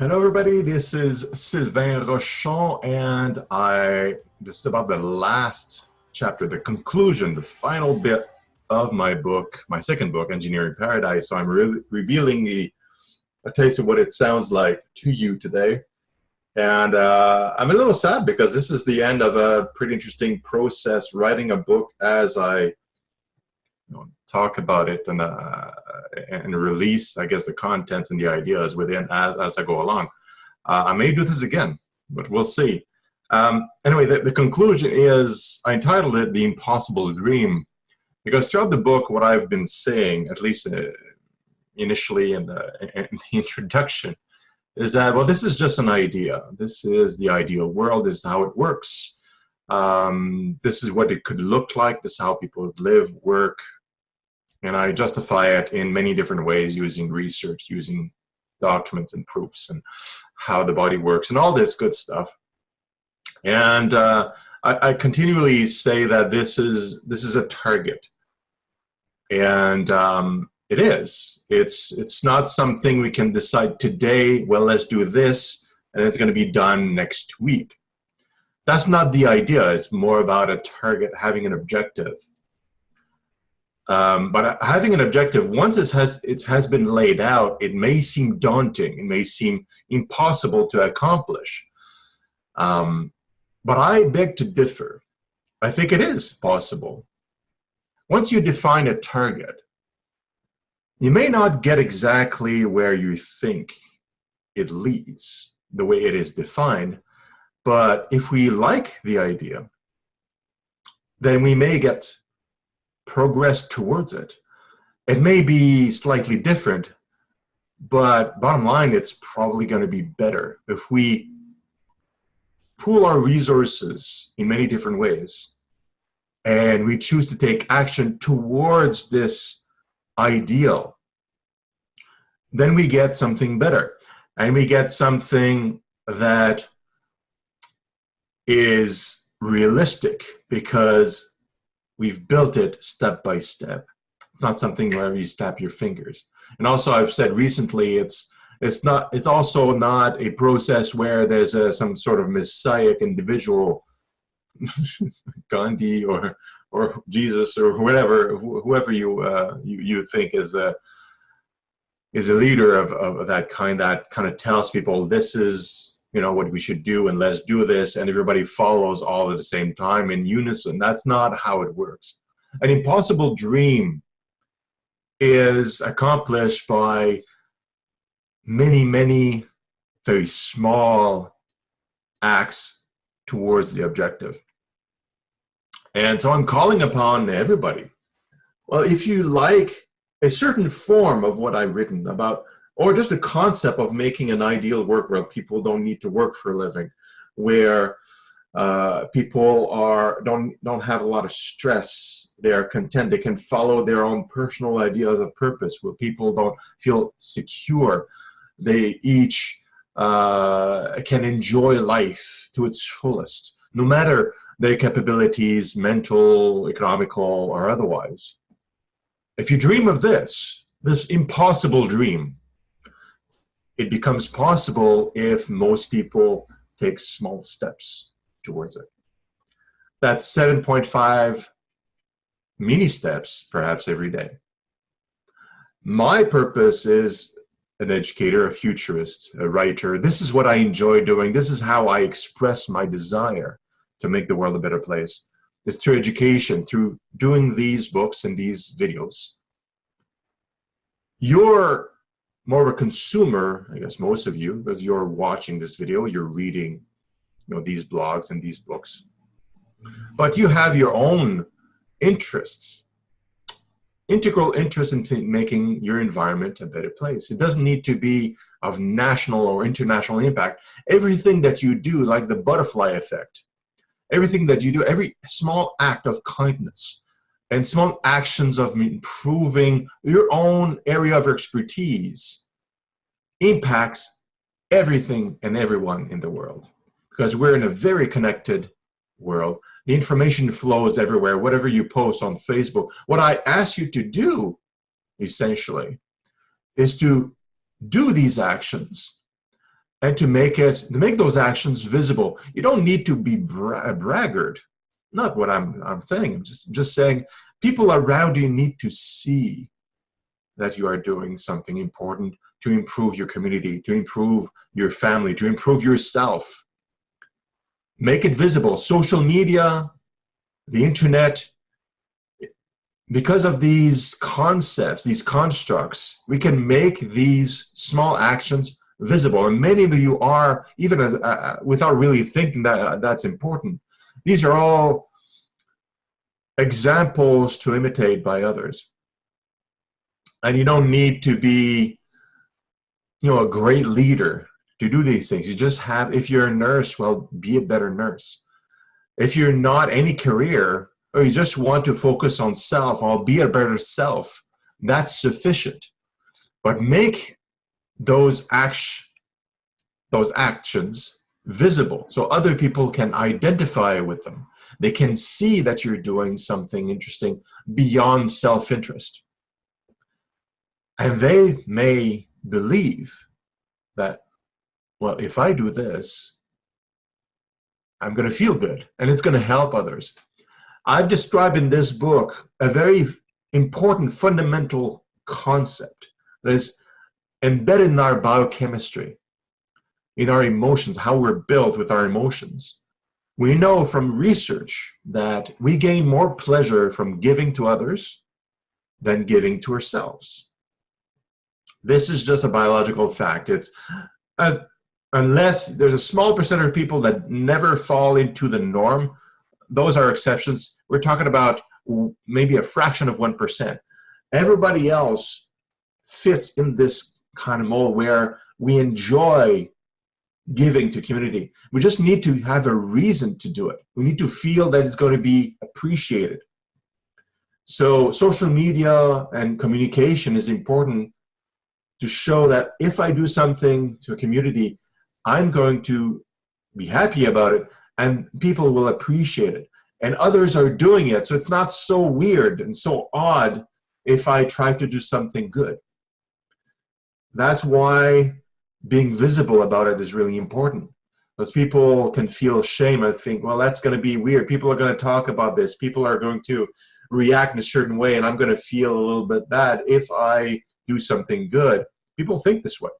Hello, everybody. This is Sylvain Rochon, and this is about the last chapter, the conclusion, the final bit of my book, my second book, Engineering Paradise. So I'm revealing a taste of what it sounds like to you today. And I'm a little sad because this is the end of a pretty interesting process, writing a book as I talk about it and release, I guess, the contents and the ideas within as I go along. I may do this again, but we'll see. Anyway, the conclusion is, I entitled it The Impossible Dream, because throughout the book, what I've been saying, at least initially in the introduction, is that, well, this is just an idea. This is the ideal world. This is how it works. This is what it could look like. This is how people would live, work. And I justify it in many different ways, using research, using documents and proofs, and how the body works, and all this good stuff. And I continually say that this is a target, and it is. It's not something we can decide today. Well, let's do this, and it's going to be done next week. That's not the idea. It's more about a target, having an objective. But having an objective, once it has been laid out, it may seem daunting. It may seem impossible to accomplish. But I beg to differ. I think it is possible. Once you define a target, you may not get exactly where you think it leads, the way it is defined. But if we like the idea, then we may get progress towards it. It may be slightly different, but bottom line, it's probably going to be better if we pool our resources in many different ways and we choose to take action towards this ideal. Then we get something better, and we get something that is realistic because we've built it step by step. It's not something where you snap your fingers. And also, I've said recently, it's also not a process where there's some sort of messiah individual, Gandhi or Jesus or whoever you think is a leader of that kind of tells people this is what we should do, and let's do this, and everybody follows all at the same time in unison. That's not how it works. An impossible dream is accomplished by many, many very small acts towards the objective. And so I'm calling upon everybody. Well, if you like a certain form of what I've written about, or just the concept of making an ideal work where people don't need to work for a living, where people don't have a lot of stress, they're content, they can follow their own personal ideas of purpose, where people don't feel secure, they each can enjoy life to its fullest, no matter their capabilities, mental, economical, or otherwise. If you dream of this impossible dream, it becomes possible if most people take small steps towards it. That's 7.5 mini steps, perhaps every day. My purpose is an educator, a futurist, a writer. This is what I enjoy doing. This is how I express my desire to make the world a better place. It's through education, through doing these books and these videos. You're more of a consumer, I guess most of you, because you're watching this video, you're reading these blogs and these books. But you have your own interests, integral interest in making your environment a better place. It doesn't need to be of national or international impact. Everything that you do, like the butterfly effect, everything that you do, every small act of kindness, and small actions of improving your own area of expertise impacts everything and everyone in the world. Because we're in a very connected world. The information flows everywhere, whatever you post on Facebook. What I ask you to do, essentially, is to do these actions and to make those actions visible. You don't need to be a braggart. Not what I'm saying. I'm just saying people around you need to see that you are doing something important to improve your community, to improve your family, to improve yourself. Make it visible. Social media, the internet, because of these concepts, these constructs, we can make these small actions visible. And many of you are, even without really thinking that that's important. These are all examples to imitate by others. And you don't need to be, a great leader to do these things. You just have, if you're a nurse, well, be a better nurse. If you're not any career, or you just want to focus on self, or be a better self, that's sufficient. But make those actions visible so other people can identify with them. They can see that you're doing something interesting beyond self-interest. And they may believe that, well, if I do this, I'm going to feel good and it's going to help others. I've described in this book a very important fundamental concept that is embedded in our biochemistry, in our emotions, how we're built with our emotions. We know from research that we gain more pleasure from giving to others than giving to ourselves. This is just a biological fact. It's unless there's a small percentage of people that never fall into the norm, those are exceptions. We're talking about maybe a fraction of 1%. Everybody else fits in this kind of mold where we enjoy giving to community. We just need to have a reason to do it. We need to feel that it's going to be appreciated. So social media and communication is important to show that if I do something to a community, I'm going to be happy about it and people will appreciate it. And others are doing it, so it's not so weird and so odd if I try to do something good. That's why being visible about it is really important. Because people can feel shame and think, well, that's going to be weird. People are going to talk about this. People are going to react in a certain way, and I'm going to feel a little bit bad if I do something good. People think this way.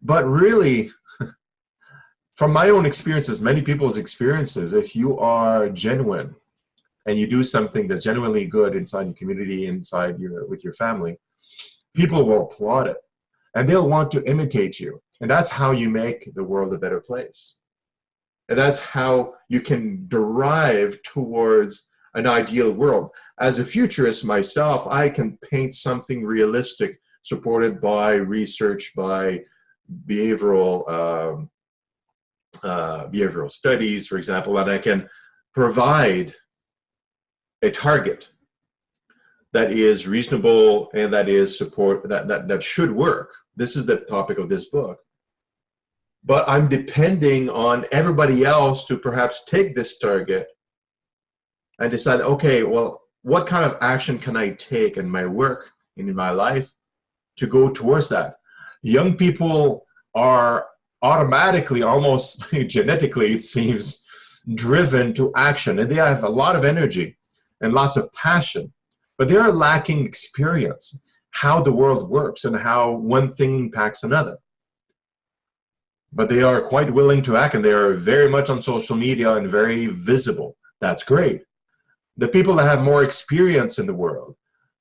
But really, from my own experiences, many people's experiences, if you are genuine and you do something that's genuinely good inside your community, with your family, people will applaud it. And they'll want to imitate you. And that's how you make the world a better place. And that's how you can derive towards an ideal world. As a futurist myself, I can paint something realistic, supported by research, by behavioral studies, for example, and I can provide a target that is reasonable and that is that should work. This is the topic of this book. But I'm depending on everybody else to perhaps take this target and decide, okay, well, what kind of action can I take in my work and in my life to go towards that? Young people are automatically, almost genetically, it seems, driven to action. And they have a lot of energy and lots of passion. But they are lacking experience, how the world works and how one thing impacts another. But they are quite willing to act, and they are very much on social media and very visible. That's great. The people that have more experience in the world,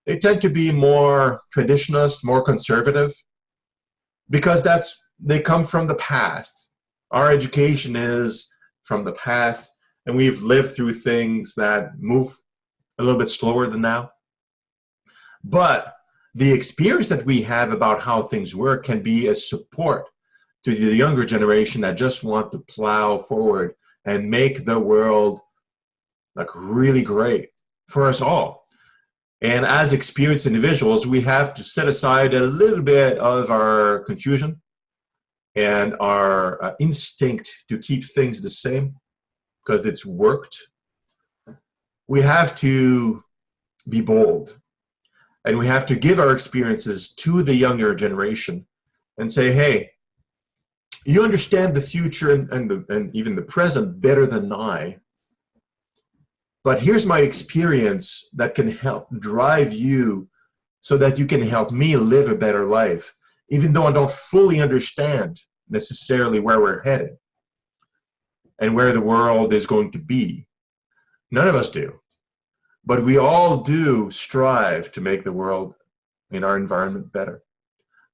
they tend to be more traditionalist, more conservative, because they come from the past. Our education is from the past, and we've lived through things that move a little bit slower than now. But the experience that we have about how things work can be a support to the younger generation that just want to plow forward and make the world like really great for us all. And as experienced individuals, we have to set aside a little bit of our confusion and our instinct to keep things the same because it's worked. We have to be bold. And we have to give our experiences to the younger generation and say, hey, You understand the future and even the present better than I. But here's my experience that can help drive you so that you can help me live a better life, even though I don't fully understand necessarily where we're headed and where the world is going to be. None of us do. But we all do strive to make the world in our environment better.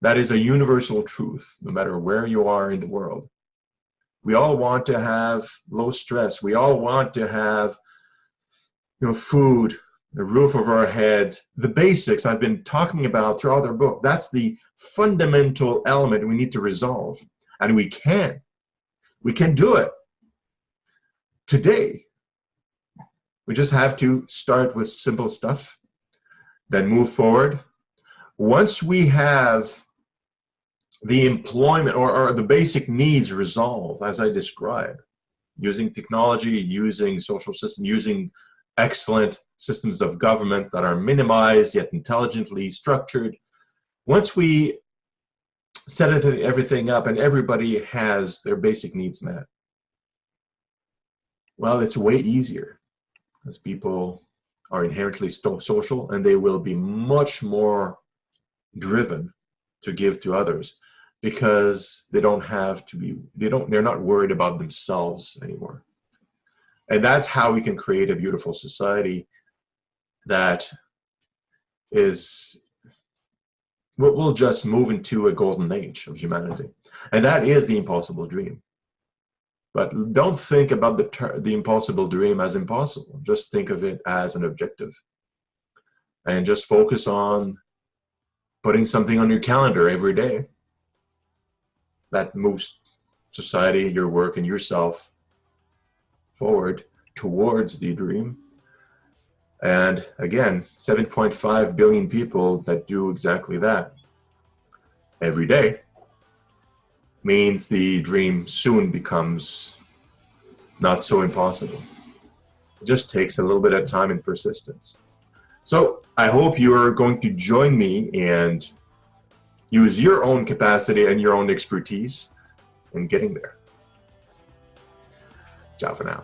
That is a universal truth, no matter where you are in the world. We all want to have low stress. We all want to have food, the roof over our heads, the basics I've been talking about throughout our book. That's the fundamental element we need to resolve. And we can. We can do it today. We just have to start with simple stuff, then move forward. Once we have the employment or the basic needs resolved, as I described, using technology, using social systems, using excellent systems of government that are minimized yet intelligently structured. Once we set everything up and everybody has their basic needs met, well, it's way easier, as people are inherently social and they will be much more driven to give to others because they don't have to be, they're not worried about themselves anymore. And that's how we can create a beautiful society that is, we'll just move into a golden age of humanity. And that is the impossible dream. But don't think about the impossible dream as impossible. Just think of it as an objective. And just focus on putting something on your calendar every day that moves society, your work, and yourself forward towards the dream. And again, 7.5 billion people that do exactly that every day means the dream soon becomes not so impossible. It just takes a little bit of time and persistence. So I hope you are going to join me and use your own capacity and your own expertise in getting there. Ciao for now.